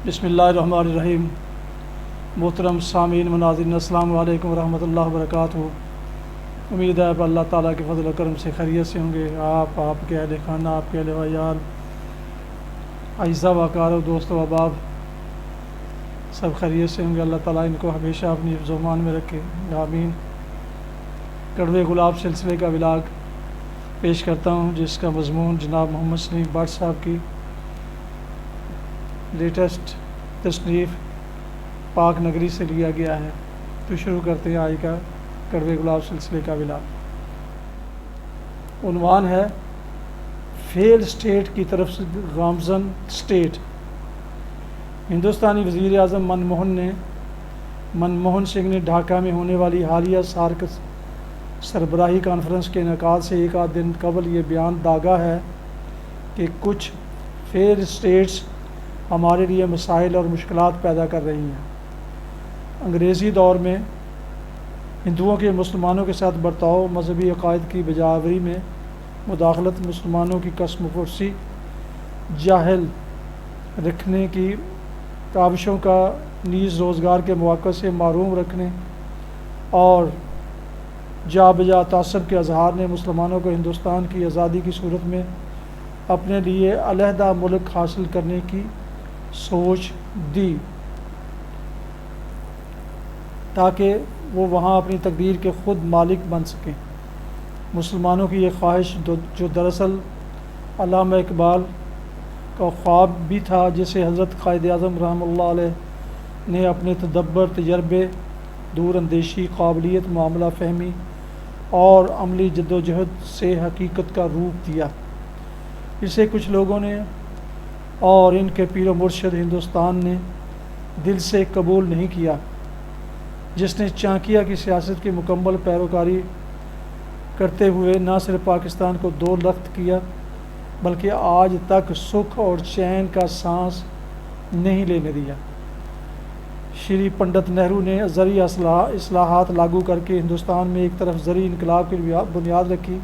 بسم اللہ الرحمن الرحیم۔ محترم سامعین مناظرین، السلام علیکم ورحمۃ اللہ وبرکاتہ۔ امید ہے اللہ تعالیٰ کے فضل و کرم سے خیریت سے ہوں گے۔ آپ کے اہل خانہ، آپ کے اہل ویال، اعزہ و اقارب، دوست و احباب سب خیریت سے ہوں گے۔ اللہ تعالیٰ ان کو ہمیشہ اپنی حفظ و امان میں رکھے، آمین۔ کڑوے گلاب سلسلے کا ولاگ پیش کرتا ہوں، جس کا مضمون جناب محمد سلیم بٹ صاحب کی لیٹسٹ تصنیف پاک نگری سے لیا گیا ہے۔ تو شروع کرتے ہیں آج کا کڑوے گلاب سلسلے کا ولاگ۔ عنوان ہے فیل اسٹیٹ کی طرف سے گامزن اسٹیٹ۔ ہندوستانی وزیر اعظم منموہن سنگھ نے ڈھاکہ میں ہونے والی حالیہ سارک سربراہی کانفرنس کے انعقاد سے ایک آدھ دن قبل یہ بیان داغا ہے کہ کچھ فیل اسٹیٹس ہمارے لیے مسائل اور مشکلات پیدا کر رہی ہیں۔ انگریزی دور میں ہندوؤں کے مسلمانوں کے ساتھ برتاؤ، مذہبی عقائد کی بجاوری میں مداخلت، مسلمانوں کی قسم پرسی، جاہل رکھنے کی کاوشوں کا نیز روزگار کے مواقع سے محروم رکھنے اور جا بجا تعصب کے اظہار نے مسلمانوں کو ہندوستان کی آزادی کی صورت میں اپنے لیے علیحدہ ملک حاصل کرنے کی سوچ دی تاکہ وہ وہاں اپنی تقدیر کے خود مالک بن سکیں۔ مسلمانوں کی یہ خواہش جو دراصل علامہ اقبال کا خواب بھی تھا، جسے حضرت قائد اعظم رحمۃ اللہ علیہ نے اپنے تدبر، تجربے، دور اندیشی، قابلیت، معاملہ فہمی اور عملی جدوجہد سے حقیقت کا روپ دیا، اسے کچھ لوگوں نے اور ان کے پیر و مرشد ہندوستان نے دل سے قبول نہیں کیا، جس نے چانکیہ کی سیاست کی مکمل پیروکاری کرتے ہوئے نہ صرف پاکستان کو دو لخت کیا بلکہ آج تک سکھ اور چین کا سانس نہیں لینے دیا۔ شری پنڈت نہرو نے زرعی اصلاحات لاگو کر کے ہندوستان میں ایک طرف زرعی انقلاب کی بنیاد رکھی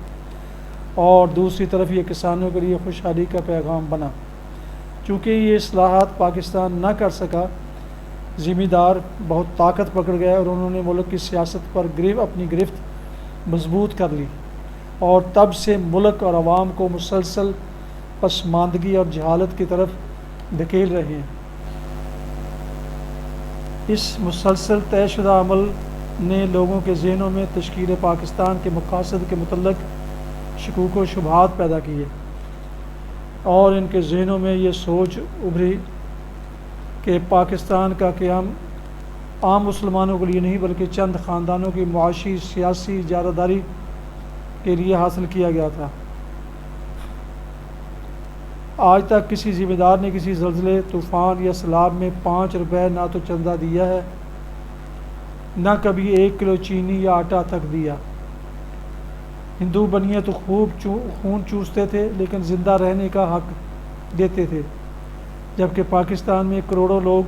اور دوسری طرف یہ کسانوں کے لیے خوشحالی کا پیغام بنا۔ چونکہ یہ اصلاحات پاکستان نہ کر سکا، ذمہ دار بہت طاقت پکڑ گئے اور انہوں نے ملک کی سیاست پر اپنی گرفت مضبوط کر لی، اور تب سے ملک اور عوام کو مسلسل پسماندگی اور جہالت کی طرف دھکیل رہے ہیں۔ اس مسلسل طے شدہ عمل نے لوگوں کے ذہنوں میں تشکیل پاکستان کے مقاصد کے متعلق شکوک و شبہات پیدا کیے، اور ان کے ذہنوں میں یہ سوچ ابھری کہ پاکستان کا قیام عام مسلمانوں کے لیے نہیں بلکہ چند خاندانوں کی معاشی سیاسی اجارہ داری کے لیے حاصل کیا گیا تھا۔ آج تک کسی ذمہ دار نے کسی زلزلے، طوفان یا سیلاب میں 5 روپے نہ تو چندہ دیا ہے، نہ کبھی 1 کلو چینی یا آٹا تک دیا۔ ہندو بنیے تو خوب خون چوستے تھے لیکن زندہ رہنے کا حق دیتے تھے، جبکہ پاکستان میں کروڑوں لوگ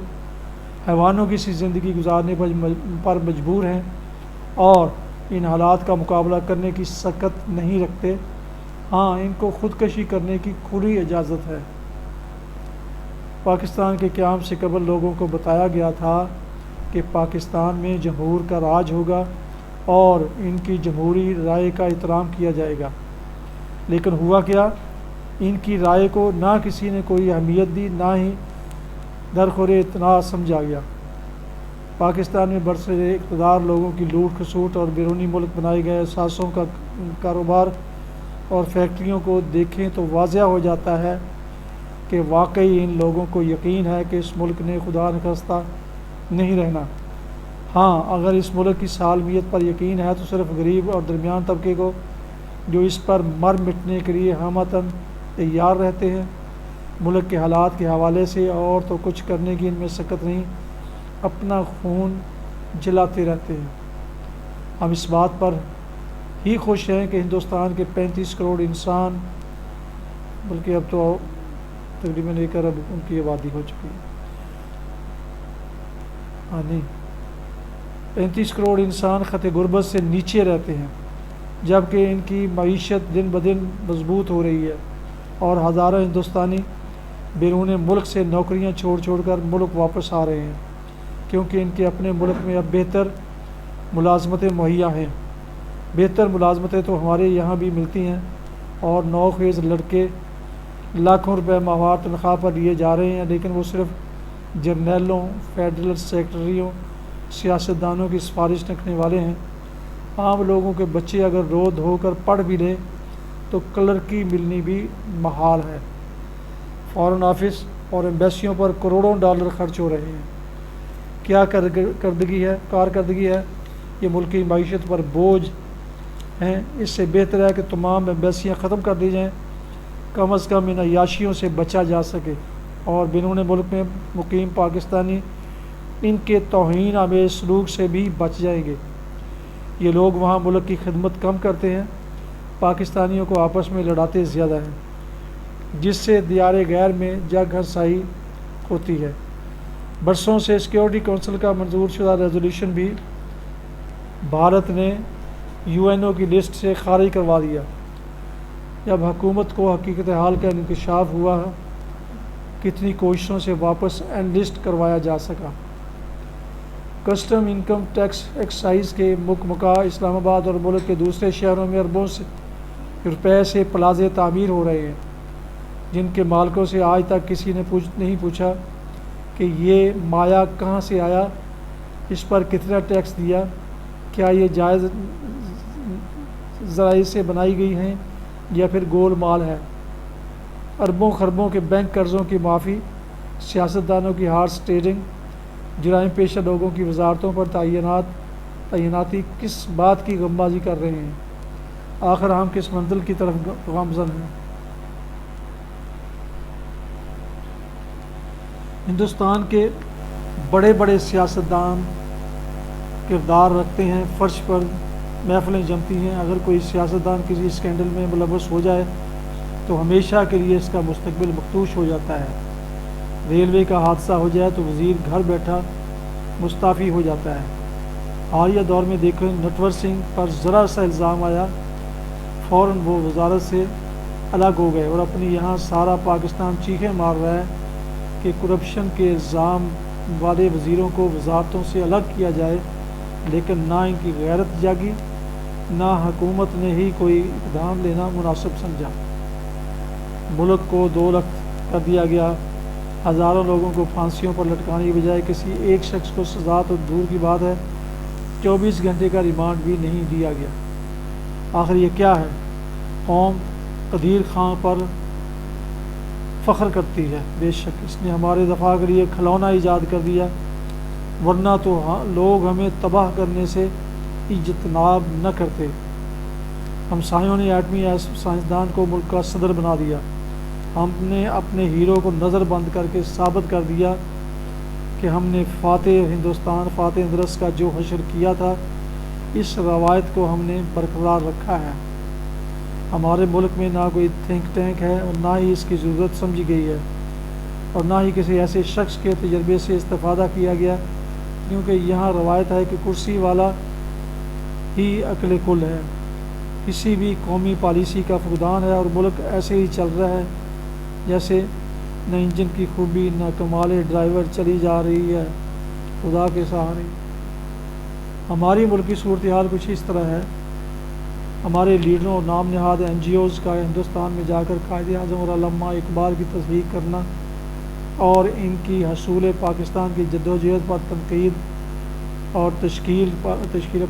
حیوانوں کی سی زندگی گزارنے پر مجبور ہیں اور ان حالات کا مقابلہ کرنے کی سکت نہیں رکھتے۔ ہاں، ان کو خودکشی کرنے کی کھلی اجازت ہے۔ پاکستان کے قیام سے قبل لوگوں کو بتایا گیا تھا کہ پاکستان میں جمہور کا راج ہوگا اور ان کی جمہوری رائے کا احترام کیا جائے گا، لیکن ہوا کیا؟ ان کی رائے کو نہ کسی نے کوئی اہمیت دی، نہ ہی درخور اعتراض سمجھا گیا۔ پاکستان میں برسر اقتدار لوگوں کی لوٹ کھسوٹ اور بیرونی ملک بنائے گئے اثاثوں کا کاروبار اور فیکٹریوں کو دیکھیں تو واضح ہو جاتا ہے کہ واقعی ان لوگوں کو یقین ہے کہ اس ملک نے خدا نخواستہ نہیں رہنا۔ ہاں، اگر اس ملک کی سالمیت پر یقین ہے تو صرف غریب اور درمیان طبقے کو، جو اس پر مر مٹنے کے لیے ہمتاً تیار رہتے ہیں۔ ملک کے حالات کے حوالے سے اور تو کچھ کرنے کی ان میں سکت نہیں، اپنا خون جلاتے رہتے ہیں۔ ہم اس بات پر ہی خوش ہیں کہ ہندوستان کے 35 کروڑ انسان، بلکہ اب تو تقریباً 1 ارب ان کی آبادی ہو چکی ہے، 35 کروڑ انسان خط غربت سے نیچے رہتے ہیں، جبکہ ان کی معیشت دن بدن مضبوط ہو رہی ہے اور ہزاروں ہندوستانی بیرون ملک سے نوکریاں چھوڑ کر ملک واپس آ رہے ہیں، کیونکہ ان کے اپنے ملک میں اب بہتر ملازمتیں مہیا ہیں۔ بہتر ملازمتیں تو ہمارے یہاں بھی ملتی ہیں، اور نوخیز لڑکے لاکھوں روپے ماہوار تنخواہ پر لیے جا رہے ہیں، لیکن وہ صرف جرنیلوں، فیڈرل سیکرٹریوں، سیاستدانوں کی سفارش رکھنے والے ہیں۔ عام لوگوں کے بچے اگر رو دھو کر پڑھ بھی لیں تو کلرکی ملنی بھی محال ہے۔ فارن آفس اور ایمبیسیوں پر کروڑوں ڈالر خرچ ہو رہے ہیں۔ کیا کارکردگی ہے؟ یہ ملکی معیشت پر بوجھ ہیں۔ اس سے بہتر ہے کہ تمام ایمبیسیاں ختم کر دی جائیں، کم از کم ان عیاشیوں سے بچا جا سکے، اور بیرون ملک میں مقیم پاکستانی ان کے توہین آمیز سلوک سے بھی بچ جائیں گے۔ یہ لوگ وہاں ملک کی خدمت کم کرتے ہیں، پاکستانیوں کو آپس میں لڑاتے زیادہ ہیں، جس سے دیار غیر میں جگ ہنسائی ہوتی ہے۔ برسوں سے سیکورٹی کونسل کا منظور شدہ ریزولوشن بھی بھارت نے UN کی لسٹ سے خارج کروا دیا۔ جب حکومت کو حقیقت حال کا انکشاف ہوا، کتنی کوششوں سے واپس انلسٹ کروایا جا سکا۔ کسٹم انکم ٹیکس ایکسائز کے مکمکہ اسلام آباد اور ملک کے دوسرے شہروں میں اربوں روپے سے پلازے تعمیر ہو رہے ہیں، جن کے مالکوں سے آج تک کسی نے نہیں پوچھا کہ یہ مایا کہاں سے آیا، اس پر کتنا ٹیکس دیا، کیا یہ جائز ذرائع سے بنائی گئی ہیں یا پھر گول مال ہے۔ اربوں خربوں کے بینک قرضوں کی معافی، سیاستدانوں کی ہارس ٹریڈنگ، جرائم پیشہ لوگوں کی وزارتوں پر تعیناتی کس بات کی غم بازی کر رہے ہیں؟ آخر ہم کس منزل کی طرف گامزن ہیں؟ ہندوستان کے بڑے بڑے سیاستدان کردار رکھتے ہیں، فرش پر محفلیں جمتی ہیں۔ اگر کوئی سیاستدان کسی اسکینڈل میں ملوث ہو جائے تو ہمیشہ کے لیے اس کا مستقبل مفتوش ہو جاتا ہے۔ ریلوے کا حادثہ ہو جائے تو وزیر گھر بیٹھا مستعفی ہو جاتا ہے۔ حالیہ دور میں دیکھیں، نٹور سنگھ پر ذرا سا الزام آیا، فوراً وہ وزارت سے الگ ہو گئے، اور اپنی یہاں سارا پاکستان چیخیں مار رہا ہے کہ کرپشن کے الزام والے وزیروں کو وزارتوں سے الگ کیا جائے، لیکن نہ ان کی غیرت جاگی، نہ حکومت نے ہی کوئی اقدام لینا مناسب سمجھا۔ ملک کو دو لخت کر دیا گیا، ہزاروں لوگوں کو پھانسیوں پر لٹکانے کی بجائے کسی ایک شخص کو سزا تو دور کی بات ہے 24 گھنٹے کا ریمانڈ بھی نہیں دیا گیا۔ آخر یہ کیا ہے؟ قوم قدیر خان پر فخر کرتی ہے، بے شک اس نے ہمارے دفاع کے لیے کھلونا ایجاد کر دیا، ورنہ تو لوگ ہمیں تباہ کرنے سے اجتناب نہ کرتے۔ ہمسایوں نے ایٹمی سائنسدان کو ملک کا صدر بنا دیا۔ ہم نے اپنے ہیرو کو نظر بند کر کے ثابت کر دیا کہ ہم نے فاتح ہندوستان، فاتح اندرس کا جو حشر کیا تھا، اس روایت کو ہم نے برقرار رکھا ہے۔ ہمارے ملک میں نہ کوئی تھنک ٹینک ہے اور نہ ہی اس کی ضرورت سمجھی گئی ہے، اور نہ ہی کسی ایسے شخص کے تجربے سے استفادہ کیا گیا، کیونکہ یہاں روایت ہے کہ کرسی والا ہی عقل کل ہے۔ کسی بھی قومی پالیسی کا فقدان ہے، اور ملک ایسے ہی چل رہا ہے جیسے نہ انجن کی خوبی، نہ کمال ڈرائیور، چلی جا رہی ہے خدا کے سہارے۔ ہماری ملکی صورتحال کچھ اس طرح ہے، ہمارے لیڈروں اور نام نہاد NGOs کا ہندوستان میں جا کر قائد اعظم اور علامہ اقبال کی تصدیق کرنا اور ان کی حصول پاکستان کی جدوجہد پر تنقید اور تشکیل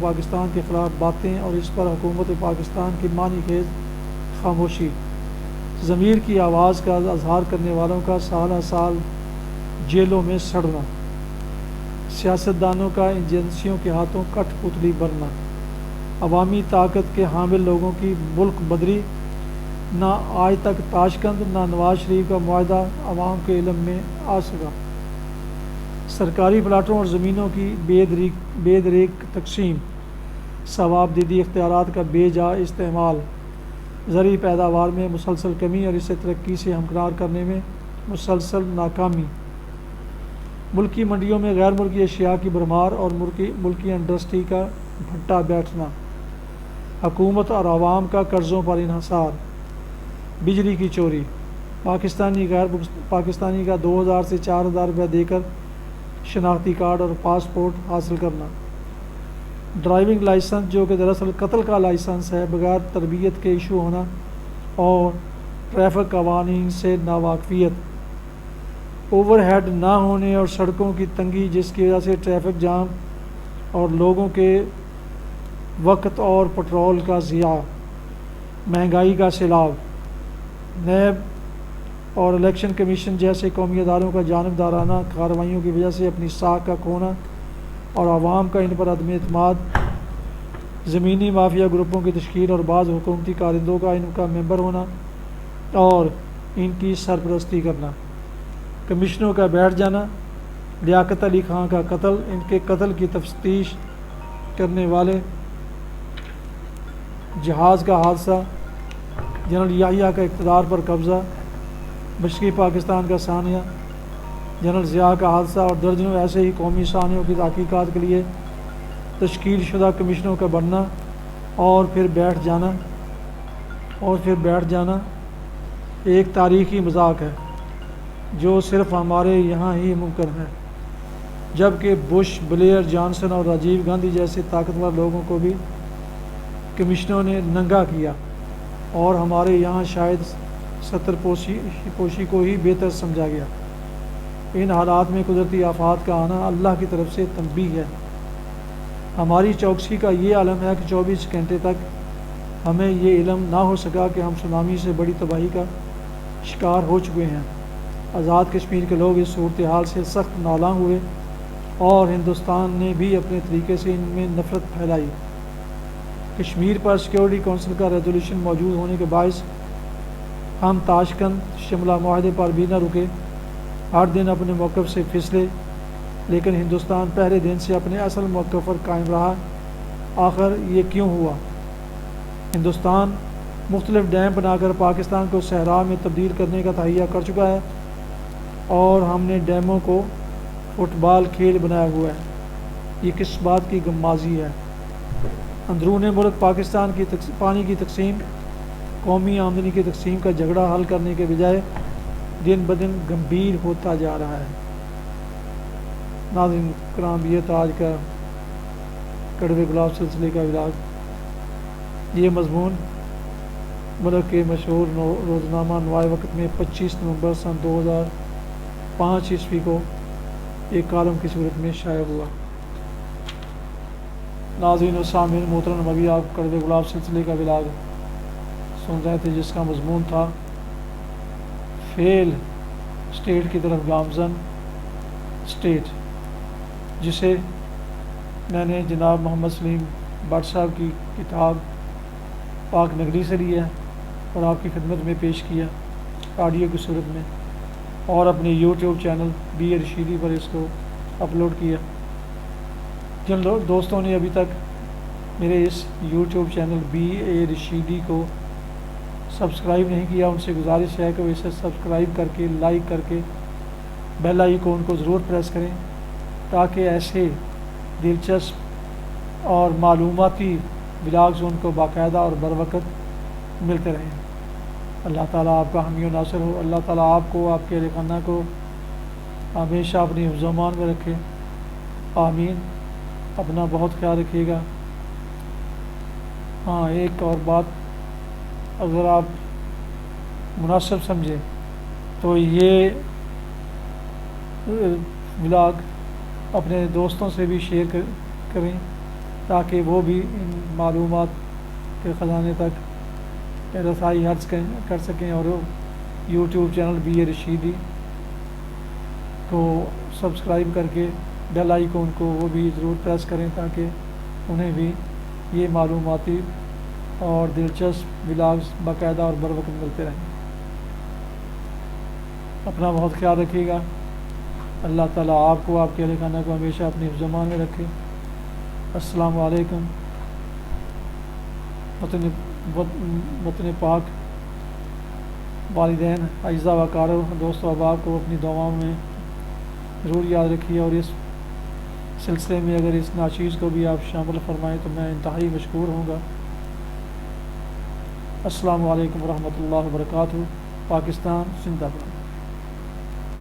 پاکستان کے خلاف باتیں، اور اس پر حکومت پاکستان کی معنی خیز خاموشی، ضمیر کی آواز کا اظہار کرنے والوں کا سالہ سال جیلوں میں سڑنا، سیاستدانوں کا ایجنسیوں کے ہاتھوں کٹھ پتلی بننا، عوامی طاقت کے حامل لوگوں کی ملک بدری، نہ آج تک تاشقند نہ نواز شریف کا معاہدہ عوام کے علم میں آ سکا، سرکاری پلاٹوں اور زمینوں کی بے دریغ تقسیم، ثواب دیدی اختیارات کا بے جا استعمال، زرعی پیداوار میں مسلسل کمی اور اسے ترقی سے ہمکنار کرنے میں مسلسل ناکامی، ملکی منڈیوں میں غیر ملکی اشیاء کی بھرمار اور ملکی انڈسٹری کا بھٹا بیٹھنا، حکومت اور عوام کا قرضوں پر انحصار، بجلی کی چوری، پاکستانی کا 2000 سے 4000 روپے دے کر شناختی کارڈ اور پاسپورٹ حاصل کرنا، ڈرائیونگ لائسنس جو کہ دراصل قتل کا لائسنس ہے، بغیر تربیت کے ایشو ہونا، اور ٹریفک قوانین سے ناواقفیت، اوور ہیڈ نہ ہونے اور سڑکوں کی تنگی جس کی وجہ سے ٹریفک جام اور لوگوں کے وقت اور پٹرول کا ضیاع، مہنگائی کا سیلاب، نیب اور الیکشن کمیشن جیسے قومی اداروں کا جانبدارانہ کارروائیوں کی وجہ سے اپنی ساکھ کا کھونا اور عوام کا ان پر عدم اعتماد، زمینی مافیا گروپوں کی تشکیل اور بعض حکومتی کارندوں کا ان کا ممبر ہونا اور ان کی سرپرستی کرنا، کمشنوں کا بیٹھ جانا، لیاقت علی خان کا قتل، ان کے قتل کی تفتیش کرنے والے، جہاز کا حادثہ، جنرل یحییٰ کا اقتدار پر قبضہ، مشرقی پاکستان کا سانحہ، جنرل ضیاء کا حادثہ اور درجنوں ایسے ہی قومی سانحوں کی تحقیقات کے لیے تشکیل شدہ کمیشنوں کا بننا اور پھر بیٹھ جانا ایک تاریخی مذاق ہے جو صرف ہمارے یہاں ہی ممکن ہے، جبکہ بش، بلیئر، جانسن اور راجیو گاندھی جیسے طاقتور لوگوں کو بھی کمیشنوں نے ننگا کیا اور ہمارے یہاں شاید ستر پوشی کو ہی بہتر سمجھا گیا۔ ان حالات میں قدرتی آفات کا آنا اللہ کی طرف سے تنبیہ ہے۔ ہماری چوکسی کا یہ عالم ہے کہ 24 گھنٹے تک ہمیں یہ علم نہ ہو سکا کہ ہم سونامی سے بڑی تباہی کا شکار ہو چکے ہیں۔ آزاد کشمیر کے لوگ اس صورتحال سے سخت نالاں ہوئے اور ہندوستان نے بھی اپنے طریقے سے ان میں نفرت پھیلائی۔ کشمیر پر سیکورٹی کونسل کا ریزولوشن موجود ہونے کے باعث ہم تاشقند شملہ معاہدے پر بھی نہ رکے، ہر دن اپنے موقف سے پھسلے، لیکن ہندوستان پہلے دن سے اپنے اصل موقف پر قائم رہا۔ آخر یہ کیوں ہوا؟ ہندوستان مختلف ڈیم بنا کر پاکستان کو صحرا میں تبدیل کرنے کا تہیہ کر چکا ہے اور ہم نے ڈیموں کو فٹ بال کھیل بنایا ہوا ہے۔ یہ کس بات کی غمازی ہے؟ اندرون ملک پاکستان کی پانی کی تقسیم، قومی آمدنی کی تقسیم کا جھگڑا حل کرنے کے بجائے دن بدن گمبھیر ہوتا جا رہا ہے۔ ناظرین کرام، یہ تھا آج کا کڑوے گلاب سلسلے کا ولاگ۔ یہ مضمون ملک کے مشہور روزنامہ نوائے وقت میں 25 نومبر سن 2005 عیسوی کو ایک کالم کی صورت میں شائع ہوا۔ ناظرین و سامعین محترم، ابھی آپ کڑوے گلاب سلسلے کا ولاگ سن رہے تھے جس کا مضمون تھا فیل اسٹیٹ کی طرف گامزن اسٹیٹ، جسے میں نے جناب محمد سلیم بٹ صاحب کی کتاب پاک نگری سے لیا اور آپ کی خدمت میں پیش کیا آڈیو کی صورت میں، اور اپنے یوٹیوب چینل بی اے رشیدی پر اس کو اپلوڈ کیا۔ جن دوستوں نے ابھی تک میرے اس یوٹیوب چینل بی اے رشیدی کو سبسکرائب نہیں کیا، ان سے گزارش ہے کہ وہ اسے سبسکرائب کر کے، لائک کر کے، بیل آئیکن کو ضرور پریس کریں تاکہ ایسے دلچسپ اور معلوماتی ولاگز ان کو باقاعدہ اور بروقت ملتے رہیں۔ اللہ تعالیٰ آپ کا حامی و ناصر ہو۔ اللہ تعالیٰ آپ کو، آپ کے اہل خانہ کو ہمیشہ اپنی حفظ و امان میں رکھے، آمین۔ اپنا بہت خیال رکھیے گا۔ ہاں، ایک اور بات اگر آپ مناسب سمجھیں تو یہ ولاگ اپنے دوستوں سے بھی شیئر کریں تاکہ وہ بھی ان معلومات کے خزانے تک رسائی حرص کر سکیں، اور یوٹیوب چینل بی اے رشیدی کو سبسکرائب کر کے بیل آئیکن کو وہ بھی ضرور پریس کریں تاکہ انہیں بھی یہ معلوماتی اور دلچسپ ولاگز باقاعدہ اور بروقت ملتے رہیں۔ اپنا بہت خیال رکھیے گا۔ اللہ تعالیٰ آپ کو، آپ کے اہل خانہ کو ہمیشہ اپنی حفظ و امان میں رکھے۔ السلام علیکم۔ وطن پاک، والدین، اعزاء و اقارب، دوست و احباب کو اپنی دعاؤں میں ضرور یاد رکھیے، اور اس سلسلے میں اگر اس ناچیز کو بھی آپ شامل فرمائیں تو میں انتہائی مشکور ہوں گا۔ السلام علیکم ورحمۃ اللہ وبرکاتہ۔ پاکستان زندہ باد۔